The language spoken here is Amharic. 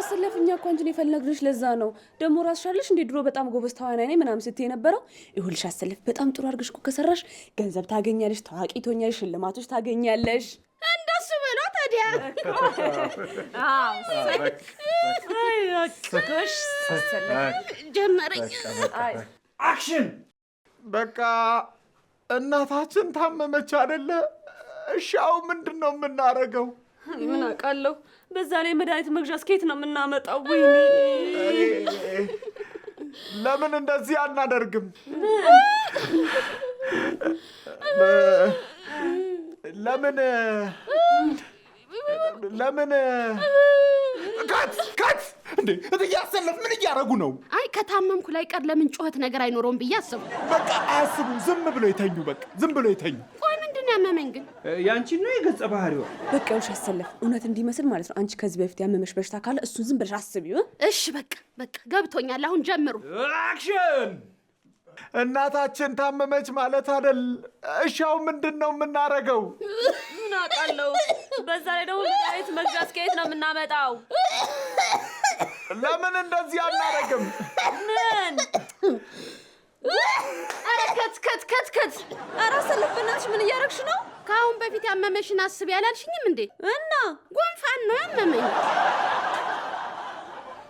አሰለፍኛ እኮ አንቺን የፈለግንሽ ለዛ ነው። ደግሞ ራስሽ አይደለሽ እንደ ድሮ በጣም ጎበዝ ተዋናይ ነኝ ምናምን ስትይ የነበረው። ይኸውልሽ አሰለፍ በጣም ጥሩ አድርገሽ እኮ ከሰራሽ ገንዘብ ታገኛለሽ፣ ታዋቂ ትሆኛለሽ፣ ሽልማቶች ታገኛለሽ። እንደሱ በሏ ታዲያ። ጀመረኝ። አክሽን! በቃ እናታችን ታመመች አይደለ? እሻው ምንድነው የምናረገው? ምን አውቃለሁ። በዛ ላይ መድኃኒት መግዣ እስከየት ነው የምናመጣው? ወይኔ ለምን እንደዚህ አናደርግም? ለምን ካት እንዴ እያሰለፍ ምን እያረጉ ነው? አይ ከታመምኩ ላይ ቀር ለምን ጩኸት ነገር አይኖረውም ብዬ አስቡ። በቃ አያስቡ፣ ዝም ብሎ ይተኙ። በቃ ዝም ብሎ ይተኙ። ቆይ ምንድነው ያመመኝ ግን? ያንቺን ነው የገጸ ባህሪዋ? በቃ ውሽ አሰለፍ እውነት እንዲመስል ማለት ነው። አንቺ ከዚህ በፊት ያመመሽ በሽታ ካለ እሱን ዝም ብለሽ አስቢው። እሺ በቃ ገብቶኛል። አሁን ጀምሩ። አክሽን! እናታችን ታመመች ማለት አይደል? እሻው ምንድነው የምናረገው? ምን አውቃለሁ። በዛ ላይ ደግሞ መድኃኒት መግዣ እስከየት ነው የምናመጣው? ለምን እንደዚህ አናረግም? ምን ኧረ ከት ኧረ አሰለፍ በእናትሽ ምን እያረግሽ ነው? ከአሁን በፊት ያመመሽን አስቢ ያላልሽኝም እንዴ? እና ጉንፋን ነው ያመመኝ።